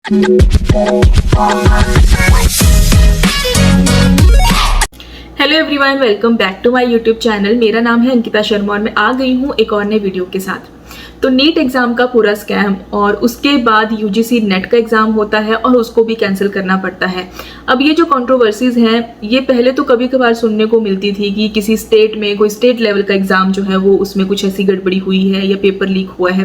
Hello everyone, welcome back to my YouTube channel. मेरा नाम है अंकिता शर्मा और मैं आ गई हूँ एक और नए वीडियो के साथ। तो नीट एग्जाम का पूरा स्कैम और उसके बाद यूजीसी नेट का एग्जाम होता है और उसको भी कैंसिल करना पड़ता है। अब ये जो कंट्रोवर्सीज हैं, ये पहले तो कभी कभार सुनने को मिलती थी कि किसी स्टेट में कोई स्टेट लेवल का एग्जाम जो है वो उसमें कुछ ऐसी गड़बड़ी हुई है या पेपर लीक हुआ है।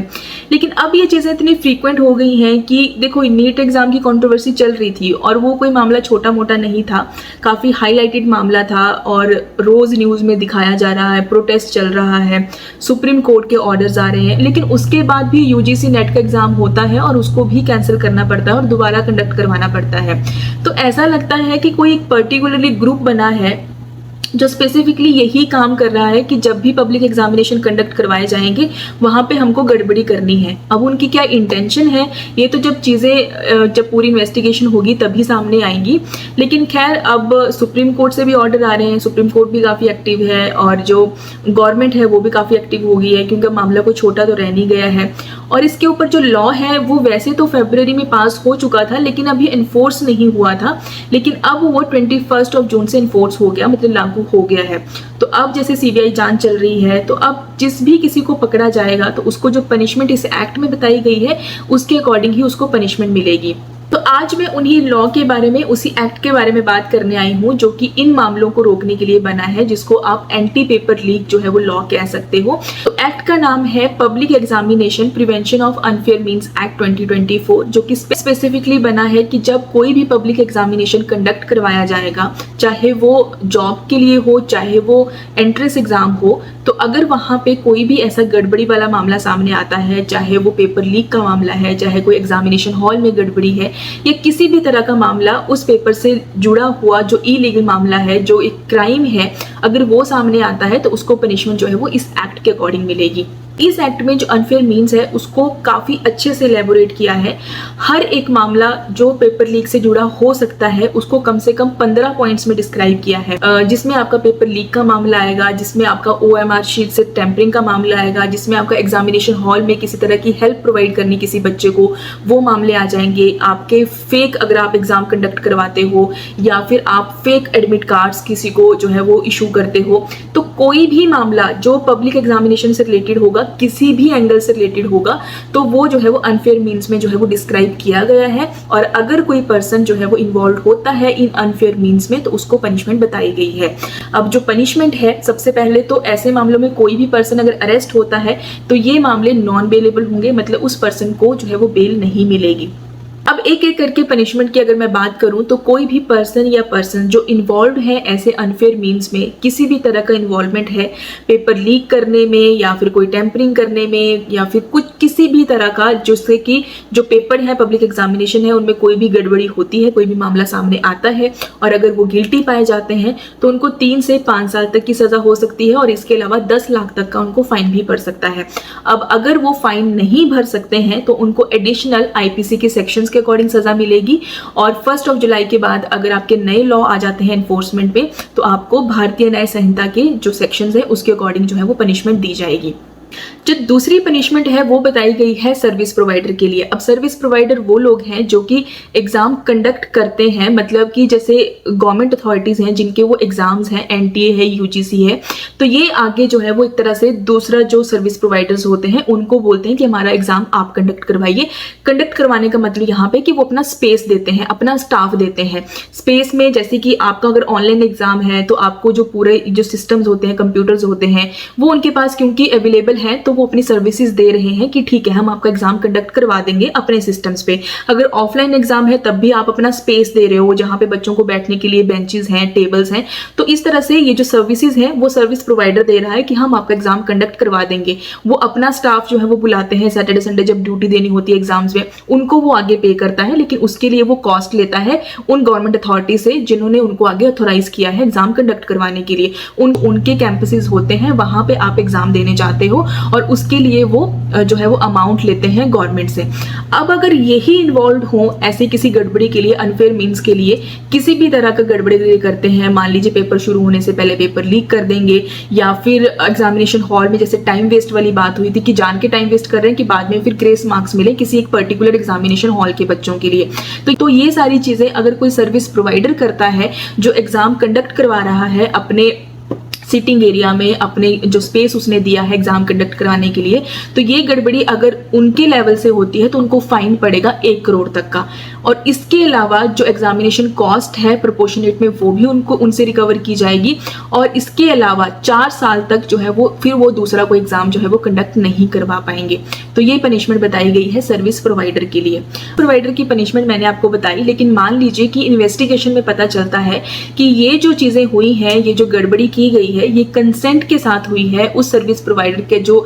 लेकिन अब ये चीज़ें इतनी फ्रीक्वेंट हो गई हैं कि देखो, नीट एग्जाम की कंट्रोवर्सी चल रही थी और वो कोई मामला छोटा मोटा नहीं था, काफ़ी हाईलाइटेड मामला था और रोज़ न्यूज़ में दिखाया जा रहा है, प्रोटेस्ट चल रहा है, सुप्रीम कोर्ट के ऑर्डर्स आ रहे हैं। लेकिन उसके बाद भी यूजीसी नेट का एग्जाम होता है और उसको भी कैंसिल करना पड़ता है और दोबारा कंडक्ट करवाना पड़ता है। तो ऐसा लगता है कि कोई एक पर्टिकुलरली ग्रुप बना है जो स्पेसिफिकली यही काम कर रहा है कि जब भी पब्लिक एग्जामिनेशन कंडक्ट करवाए जाएंगे वहाँ पे हमको गड़बड़ी करनी है। अब उनकी क्या इंटेंशन है ये तो जब पूरी इन्वेस्टिगेशन होगी तभी सामने आएंगी। लेकिन खैर, अब सुप्रीम कोर्ट से भी ऑर्डर आ रहे हैं, सुप्रीम कोर्ट भी काफ़ी एक्टिव है और जो गवर्नमेंट है वो भी काफ़ी एक्टिव हो गई है, क्योंकि मामला कोई छोटा तो रह नहीं गया है। और इसके ऊपर जो लॉ है वो वैसे तो फरवरी में पास हो चुका था, लेकिन अभी इन्फोर्स नहीं हुआ था। लेकिन अब वो 21 जून से इन्फोर्स हो गया, मतलब लागू हो गया है। तो अब जैसे सीबीआई जांच चल रही है, तो अब जिस भी किसी को पकड़ा जाएगा तो उसको जो पनिशमेंट इस एक्ट में बताई गई है उसके अकॉर्डिंग ही उसको पनिशमेंट मिलेगी। तो आज मैं उन्हीं लॉ के बारे में, उसी एक्ट के बारे में बात करने आई हूँ जो कि इन मामलों को रोकने के लिए बना है, जिसको आप एंटी पेपर लीक जो है वो लॉ कह सकते हो। तो एक्ट का नाम है public examination prevention of unfair means act 2024, जो कि स्पेसिफिकली बना है कि जब कोई भी पब्लिक एग्जामिनेशन कंडक्ट करवाया जाएगा, चाहे वो जॉब के लिए हो, चाहे वो एंट्रेंस एग्जाम हो, तो अगर वहाँ पे कोई भी ऐसा गड़बड़ी वाला मामला सामने आता है, चाहे वो पेपर लीक का मामला है, चाहे कोई एग्जामिनेशन हॉल में गड़बड़ी है, या किसी भी तरह का मामला उस पेपर से जुड़ा हुआ जो इलीगल मामला है, जो एक क्राइम है, अगर वो सामने आता है तो उसको पनिशमेंट जो है वो इस एक्ट के अकॉर्डिंग मिलेगी। इस एक्ट में जो अनफेयर मीन्स है उसको काफ़ी अच्छे से एलैबोरेट किया है। हर एक मामला जो पेपर लीक से जुड़ा हो सकता है उसको कम से कम 15 पॉइंट्स में डिस्क्राइब किया है, जिसमें आपका पेपर लीक का मामला आएगा, जिसमें आपका OMR शीट से टेम्परिंग का मामला आएगा, जिसमें आपका एग्जामिनेशन हॉल में किसी तरह की हेल्प प्रोवाइड करनी किसी बच्चे को, वो मामले आ जाएंगे। आपके फेक, अगर आप एग्जाम कंडक्ट करवाते हो या फिर आप फेक एडमिट कार्ड्स किसी को जो है वो इशू करते हो, तो कोई भी मामला जो पब्लिक एग्जामिनेशन से रिलेटेड होगा, किसी भी एंगल से रिलेटेड होगा, तो वो जो है वो अनफेयर मीन्स में जो है वो डिस्क्राइब किया गया है। और अगर कोई पर्सन जो है वो इन्वॉल्व होता है इन अनफेयर मीन्स में तो उसको पनिशमेंट बताई गई है। अब जो पनिशमेंट है, सबसे पहले तो ऐसे मामलों में कोई भी पर्सन अगर अरेस्ट होता है तो ये मामले नॉन बेलेबल होंगे, मतलब उस पर्सन को जो है वो बेल नहीं मिलेगी। अब एक एक करके पनिशमेंट की अगर मैं बात करूं तो कोई भी पर्सन या पर्सन जो इन्वॉल्व है ऐसे अनफेयर मीन्स में, किसी भी तरह का इन्वॉल्वमेंट है पेपर लीक करने में या फिर कोई टेम्परिंग करने में या फिर कुछ किसी भी तरह का, जिससे कि जो पेपर है, पब्लिक एग्जामिनेशन है, उनमें कोई भी गड़बड़ी होती है, कोई भी मामला सामने आता है और अगर वो गिल्टी पाए जाते हैं तो उनको 3 से 5 साल तक की सजा हो सकती है और इसके अलावा 10 लाख तक का उनको फाइन भी पड़ सकता है। अब अगर वो फाइन नहीं भर सकते हैं तो उनको एडिशनल IPC के सेक्शंस के अकॉर्डिंग सजा मिलेगी। और 1 जुलाई के बाद अगर आपके नए लॉ आ जाते हैं एनफोर्समेंट पे तो आपको भारतीय न्याय संहिता के जो सेक्शंस है उसके अकॉर्डिंग जो है वो पनिशमेंट दी जाएगी। जो दूसरी पनिशमेंट है वो बताई गई है सर्विस प्रोवाइडर के लिए। अब सर्विस प्रोवाइडर वो लोग हैं जो कि एग्जाम कंडक्ट करते हैं, मतलब कि जैसे गवर्नमेंट अथॉरिटीज हैं जिनके वो एग्जाम्स हैं, NTA है, UGC है, तो ये आगे जो है वो एक तरह से दूसरा जो सर्विस प्रोवाइडर्स होते हैं उनको बोलते हैं कि हमारा एग्जाम आप कंडक्ट करवाइए। कंडक्ट करवाने का मतलब यहाँ पे कि वो अपना स्पेस देते हैं, अपना स्टाफ देते हैं स्पेस में। जैसे कि आपका अगर ऑनलाइन एग्जाम है तो आपको जो पूरे जो सिस्टम्स होते हैं, कंप्यूटर्स होते हैं, वो उनके पास क्योंकि अवेलेबल है तो वो अपनी सर्विसेज दे रहे हैं कि ठीक है हम आपका एग्जाम कंडक्ट करवा देंगे अपने सिस्टम्स पे। अगर ऑफलाइन एग्जाम है तब भी आप अपना स्पेस दे रहे हो जहां पे बच्चों को बैठने के लिए बेंचेस हैं, टेबल्स हैं। तो इस तरह से ये जो सर्विसेज हैं वो सर्विस प्रोवाइडर दे रहा है कि हम आपका एग्जाम कंडक्ट करवा देंगे। वो अपना स्टाफ जो है वो बुलाते हैं, सैटरडे संडे जब ड्यूटी देनी होती है एग्जाम्स में, उनको वो आगे पे करता है, लेकिन उसके लिए वो कॉस्ट लेता है उन गवर्नमेंट अथॉरिटी से जिन्होंने उनको आगे ऑथोराइज किया है एग्जाम कंडक्ट करवाने के लिए। उनके कैंपसेस होते हैं, वहां पे आप एग्जाम देने जाते हो और उसके लिए वो जो है वो अमाउंट लेते हैं गवर्नमेंट से। अब अगर यही इन्वॉल्व हो ऐसे किसी गड़बड़ी के लिए, अनफेयर मीन्स के लिए, किसी भी तरह का गड़बड़ी करते हैं, मान लीजिए पेपर शुरू होने से पहले पेपर लीक कर देंगे, या फिर एग्जामिनेशन हॉल में जैसे टाइम वेस्ट वाली बात हुई थी कि जान के टाइम वेस्ट कर रहे हैं कि बाद में फिर ग्रेस मार्क्स मिले किसी एक पर्टिकुलर एग्जामिनेशन हॉल के बच्चों के लिए, तो ये सारी चीजें अगर कोई सर्विस प्रोवाइडर करता है जो एग्जाम कंडक्ट करवा रहा है अपने सिटिंग एरिया में, अपने जो स्पेस उसने दिया है एग्जाम कंडक्ट करवाने के लिए, तो ये गड़बड़ी अगर उनके लेवल से होती है तो उनको फाइन पड़ेगा 1 करोड़ तक का। और इसके अलावा जो एग्जामिनेशन कॉस्ट है प्रोपोर्शनेट में वो भी उनसे रिकवर की जाएगी। और इसके अलावा 4 साल तक जो है वो दूसरा कोई एग्जाम जो है वो कंडक्ट नहीं करवा पाएंगे। तो ये पनिशमेंट बताई गई है सर्विस प्रोवाइडर के लिए। प्रोवाइडर की पनिशमेंट मैंने आपको बताई, लेकिन मान लीजिए कि इन्वेस्टिगेशन में पता चलता है कि ये जो चीजें हुई हैं, ये जो गड़बड़ी की गई है, ये कंसेंट के साथ हुई है उस सर्विस प्रोवाइडर के जो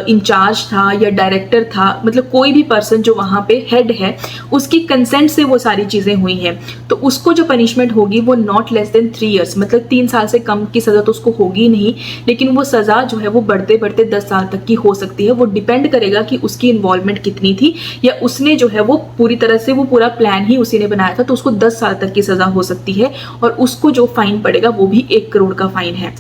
इंचार्ज था या डायरेक्टर था, मतलब कोई भी पर्सन जो वहां पे हेड है, उसकी कंसेंट से वो सारी चीजें हुई हैं, तो उसको जो पनिशमेंट होगी वो नॉट लेस देन 3 इयर्स, मतलब 3 साल से कम की सजा तो उसको होगी नहीं, लेकिन वो सजा जो है वो बढ़ते बढ़ते 10 साल तक की हो सकती है। वो डिपेंड करेगा कि उसकी इन्वॉल्वमेंट कितनी थी, या उसने जो है वो पूरी तरह से वो पूरा प्लान ही उसी ने बनाया था, तो उसको 10 साल तक की सजा हो सकती है। और उसको जो फाइन पड़ेगा वो भी 1 करोड़ का फाइन है।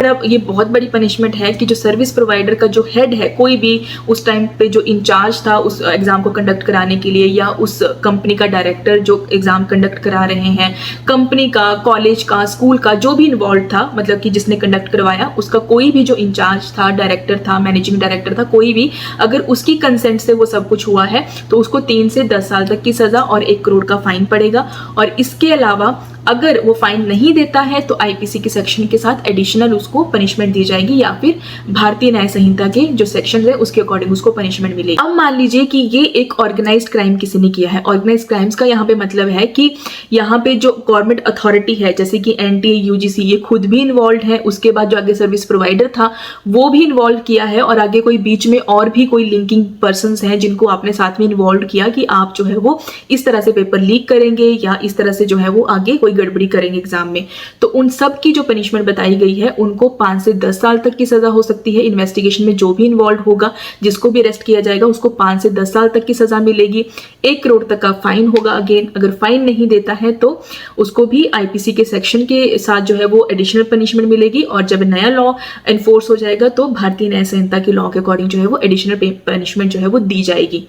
अब ये बहुत बड़ी पनिशमेंट है कि जो सर्विस प्रोवाइडर का जो हेड है, कोई भी उस टाइम पे जो इंचार्ज था उस एग्जाम को कंडक्ट कराने के लिए, या उस कंपनी का डायरेक्टर जो एग्जाम कंडक्ट करा रहे हैं, कंपनी का, कॉलेज का, स्कूल का, जो भी इन्वॉल्व था, मतलब कि जिसने कंडक्ट करवाया, उसका कोई भी जो इंचार्ज था, डायरेक्टर था, मैनेजिंग डायरेक्टर था, कोई भी, अगर उसकी कंसेंट से वो सब कुछ हुआ है तो उसको 3 से 10 साल तक की सजा और 1 करोड़ का फाइन पड़ेगा। और इसके अलावा अगर वो फाइन नहीं देता है तो आईपीसी के सेक्शन के साथ एडिशनल उसको पनिशमेंट दी जाएगी, या फिर भारतीय न्याय संहिता के जो सेक्शन है उसके अकॉर्डिंग उसको पनिशमेंट मिलेगी। अब मान लीजिए कि ये एक ऑर्गेनाइज्ड क्राइम किसी ने किया है। ऑर्गेनाइज्ड क्राइम्स का यहाँ पे मतलब है कि यहाँ पे जो गवर्नमेंट अथॉरिटी है, जैसे कि एनटीए, यूजीसी, ये खुद भी इन्वॉल्व है, उसके बाद जो आगे सर्विस प्रोवाइडर था वो भी इन्वॉल्व किया है, और आगे कोई बीच में और भी कोई लिंकिंग पर्सन है जिनको आपने साथ में इन्वॉल्व किया कि आप जो है वो इस तरह से पेपर लीक करेंगे या इस तरह से जो है वो आगे कोई गड़बड़ी करेंगे एग्जाम में, तो उन सब की जो पनिशमेंट बताई गई है उनको 5 से 10 साल तक की सजा हो सकती है। इन्वेस्टिगेशन में जो भी इन्वॉल्व होगा, जिसको भी अरेस्ट किया जाएगा, उसको 5 से 10 साल तक की सजा मिलेगी। 1 करोड़ तक का फाइन होगा। अगेन अगर फाइन नहीं देता है तो उसको भी आईपीसी के सेक्शन के साथ जो है वो एडिशनल पनिशमेंट मिलेगी, और जब नया लॉ एनफोर्स हो जाएगा तो भारतीय न्याय संहिता के लॉ के अकॉर्डिंग जो है वो एडिशनल पनिशमेंट जो है वो दी जाएगी।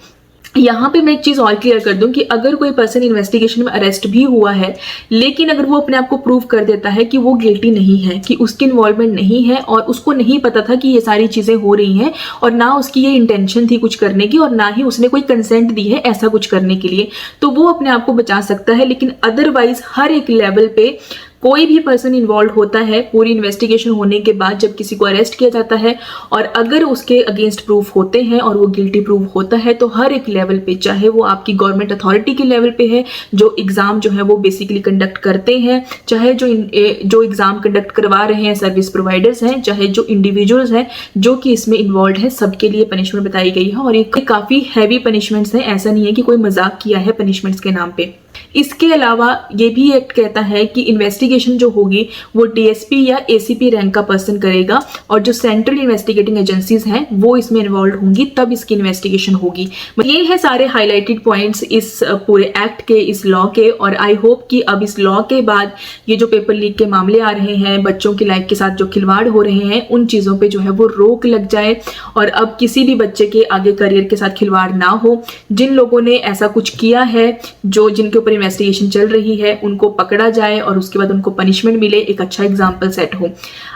यहाँ पे मैं एक चीज और क्लियर कर दूं कि अगर कोई पर्सन इन्वेस्टिगेशन में अरेस्ट भी हुआ है, लेकिन अगर वो अपने आप को प्रूव कर देता है कि वो गिल्टी नहीं है, कि उसकी इन्वॉल्वमेंट नहीं है, और उसको नहीं पता था कि ये सारी चीजें हो रही हैं, और ना उसकी ये इंटेंशन थी कुछ करने की, और ना ही उसने कोई कंसेंट दी है ऐसा कुछ करने के लिए, तो वो अपने आप को बचा सकता है। लेकिन अदरवाइज हर एक लेवल पे कोई भी पर्सन इन्वॉल्व होता है, पूरी इन्वेस्टिगेशन होने के बाद जब किसी को अरेस्ट किया जाता है और अगर उसके अगेंस्ट प्रूफ होते हैं और वो गिल्टी प्रूव होता है, तो हर एक लेवल पे, चाहे वो आपकी गवर्नमेंट अथॉरिटी के लेवल पे है जो एग्जाम जो है वो बेसिकली कंडक्ट करते हैं, चाहे जो एग्जाम कंडक्ट करवा रहे हैं सर्विस प्रोवाइडर्स हैं, चाहे जो इंडिविजुअल्स हैं जो कि इसमें इन्वॉल्व है, सबके लिए पनिशमेंट बताई गई है। और ये काफी हैवी पनिशमेंट्स हैं, ऐसा नहीं है कि कोई मजाक किया है पनिशमेंट्स के नाम पे। इसके अलावा ये भी एक्ट कहता है कि इन्वेस्टिगेशन जो होगी वो डीएसपी या एसीपी रैंक का पर्सन करेगा, और जो सेंट्रल इन्वेस्टिगेटिंग एजेंसीज हैं वो इसमें इन्वॉल्व होंगी, तब इसकी इन्वेस्टिगेशन होगी। ये है सारे हाईलाइटेड पॉइंट्स इस पूरे एक्ट के, इस लॉ के। और आई होप कि अब इस लॉ के बाद ये जो पेपर लीक के मामले आ रहे हैं, बच्चों की लाइफ के साथ जो खिलवाड़ हो रहे हैं, उन चीजों पे जो है वो रोक लग जाए, और अब किसी भी बच्चे के आगे करियर के साथ खिलवाड़ ना हो। जिन लोगों ने ऐसा कुछ किया है, जिनके ऊपर इन्वेस्टिगेशन चल रही है, उनको पकड़ा जाए और उसके बाद उनको पनिशमेंट मिले, एक अच्छा एग्जाम्पल सेट हो।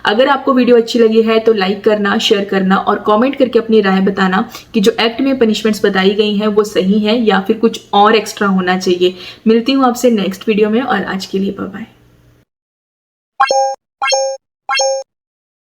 अगर आपको वीडियो अच्छी लगी है तो लाइक करना, शेयर करना और कमेंट करके अपनी राय बताना कि जो एक्ट में पनिशमेंट्स बताई गई हैं वो सही है या फिर कुछ और एक्स्ट्रा होना चाहिए। मिलती हूँ आपसे नेक्स्ट वीडियो में, और आज के लिए बाय बाय।